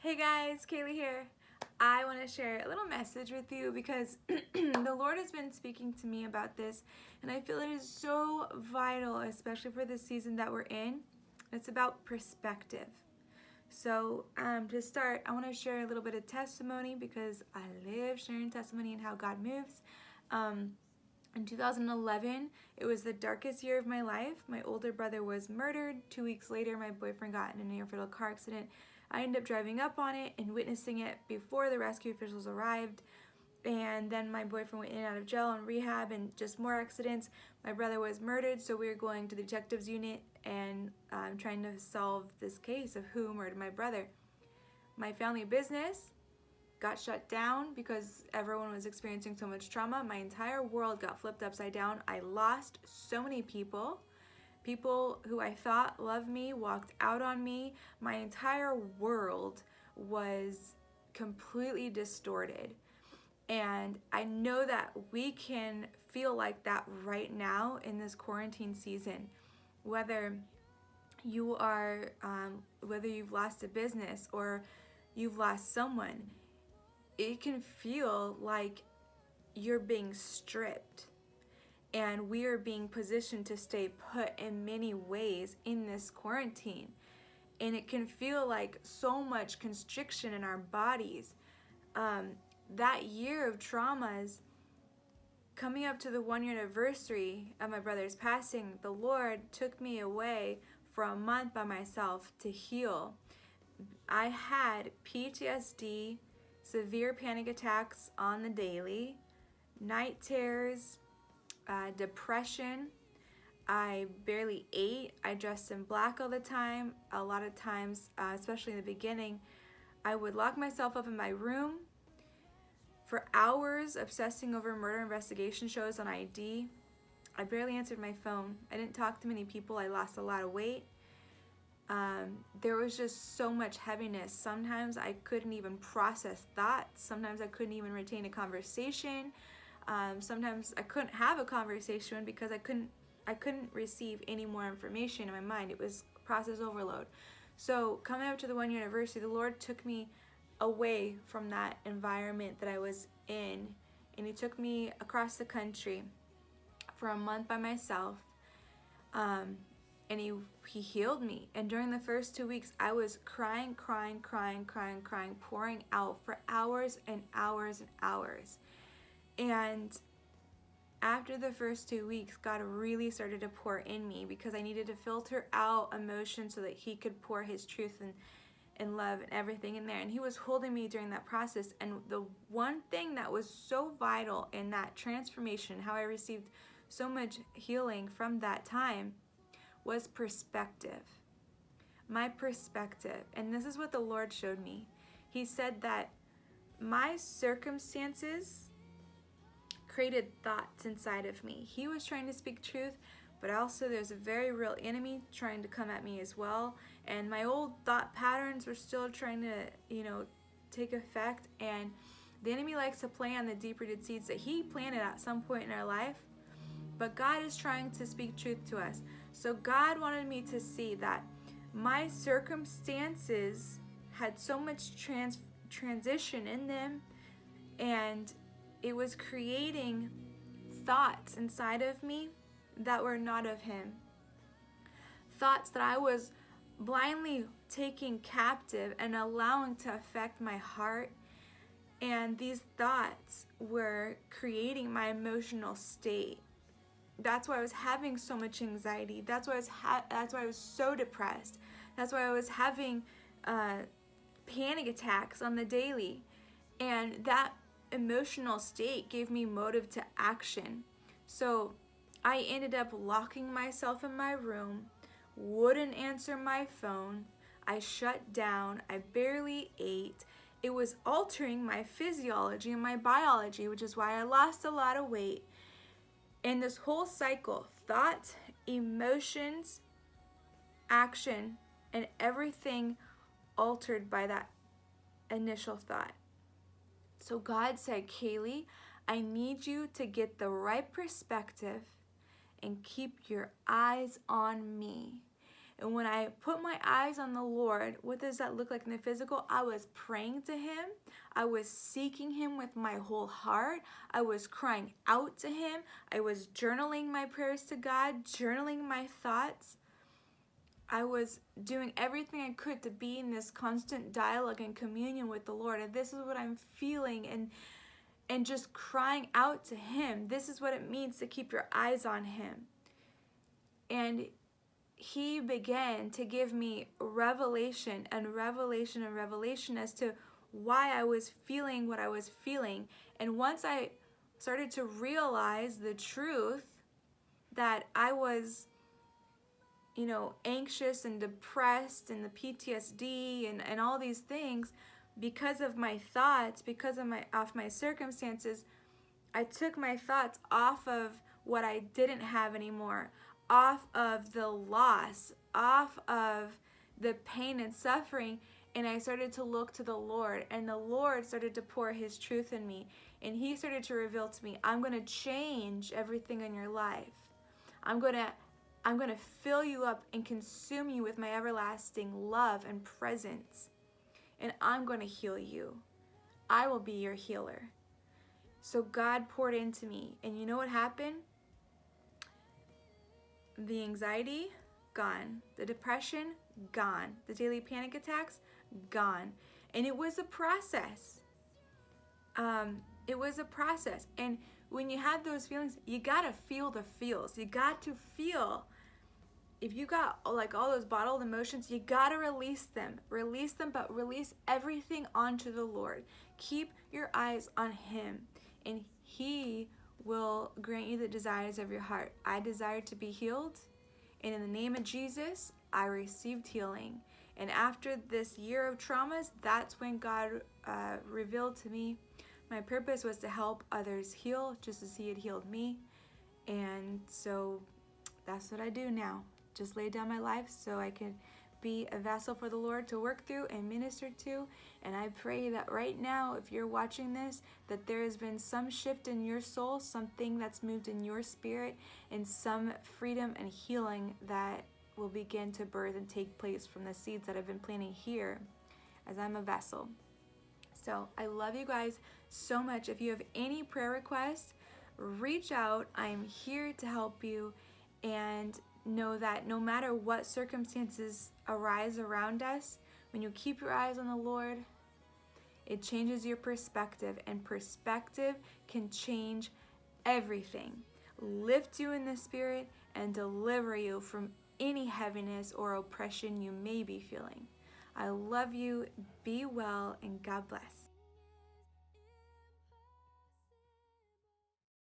Hey guys, Kaely here. I want to share a little message with you because the Lord has been speaking to me about this, and I feel it is so vital, especially for the season that we're in. It's about perspective. So, to start, I want to share a little bit of testimony because I live sharing testimony and how God moves. Um, in 2011, it was the darkest year of my life. My older brother was murdered. 2 weeks later, my boyfriend got in a near-fatal car accident. I ended up driving up on it and witnessing it before the rescue officials arrived. And then my boyfriend went in and out of jail and rehab and just more accidents. My brother was murdered, so we were going to the detectives unit and trying to solve this case of who murdered my brother. My family business got shut down because everyone was experiencing so much trauma. My entire world got flipped upside down. I lost so many people. People who I thought loved me walked out on me. My entire world was completely distorted. And I know that we can feel like that right now in this quarantine season. Whether you are, whether you've lost a business or you've lost someone, it can feel like you're being stripped, and we are being positioned to stay put in many ways in this quarantine, and it can feel like so much constriction in our bodies. That year of traumas, coming up to the 1 year anniversary of my brother's passing, the Lord took me away for a month by myself to heal. I had PTSD, severe panic attacks on the daily, night terrors, depression. I barely ate. I dressed in black all the time. A lot of times, especially in the beginning, I would lock myself up in my room for hours, obsessing over murder investigation shows on ID. I barely answered my phone. I didn't talk to many people. I lost a lot of weight. There was just so much heaviness. Sometimes I couldn't even process thoughts. Sometimes I couldn't even retain a conversation. Sometimes I couldn't have a conversation because I couldn't receive any more information in my mind. It was process overload. So coming up to the 1 year anniversary, the Lord took me away from that environment that I was in, and He took me across the country for a month by myself. And he healed me. And during the first 2 weeks, I was crying, pouring out for hours and hours and hours. And after the first 2 weeks, God really started to pour in me because I needed to filter out emotion so that He could pour His truth and love and everything in there. And He was holding me during that process. And the one thing that was so vital in that transformation, how I received so much healing from that time, was perspective. My perspective. And this is what the Lord showed me. He said that my circumstances created thoughts inside of me. He was trying to speak truth, but also there's a very real enemy trying to come at me as well. And my old thought patterns were still trying to, take effect. And the enemy likes to play on the deep-rooted seeds that he planted at some point in our life. But God is trying to speak truth to us. So God wanted me to see that my circumstances had so much transition in them, and it was creating thoughts inside of me that were not of Him. Thoughts that I was blindly taking captive and allowing to affect my heart. And these thoughts were creating my emotional state. That's why I was having so much anxiety. That's why I was so depressed. That's why I was having panic attacks on the daily. And that emotional state gave me motive to action. So I ended up locking myself in my room, wouldn't answer my phone. I shut down. I barely ate. It was altering my physiology and my biology, which is why I lost a lot of weight. And this whole cycle, thought, emotions, action, and everything altered by that initial thought. So God said, Kaely, I need you to get the right perspective and keep your eyes on me. And when I put my eyes on the Lord, what does that look like in the physical? I was praying to Him. I was seeking Him with my whole heart. I was crying out to Him. I was journaling my prayers to God, journaling my thoughts. I was doing everything I could to be in this constant dialogue and communion with the Lord. And this is what I'm feeling, and just crying out to Him. This is what it means to keep your eyes on Him. And He began to give me revelation and revelation and revelation as to why I was feeling what I was feeling. And once I started to realize the truth that I was, anxious and depressed and the PTSD and all these things because of my thoughts, because of my circumstances, I took my thoughts off of what I didn't have anymore, off of the loss, off of the pain and suffering, and I started to look to the Lord, and the Lord started to pour His truth in me, and He started to reveal to me, I'm going to change everything in your life. I'm going to fill you up and consume you with my everlasting love and presence, and I'm going to heal you. I will be your healer. So God poured into me, and you know what happened? The anxiety, gone. The depression, gone. The daily panic attacks, gone. And it was a process. It was a process. And when you have those feelings, you gotta feel the feels. You got to feel. If you got like all those bottled emotions, you gotta release them. Release them, but release everything onto the Lord. Keep your eyes on Him, and He will grant you the desires of your heart. I desire to be healed, and in the name of Jesus, I received healing. And after this year of traumas, that's when God revealed to me my purpose was to help others heal, just as He had healed me. And so that's what I do now. Just lay down my life so I can be a vessel for the Lord to work through and minister to. And I pray that right now, if you're watching this, that there has been some shift in your soul, something that's moved in your spirit, and some freedom and healing that will begin to birth and take place from the seeds that I've been planting here as I'm a vessel. So I love you guys so much. If you have any prayer requests, reach out. I'm here to help you, and know that no matter what circumstances arise around us, when you keep your eyes on the Lord, it changes your perspective, and perspective can change everything. Lift you in the spirit and deliver you from any heaviness or oppression you may be feeling. I love you. Be well, and God bless.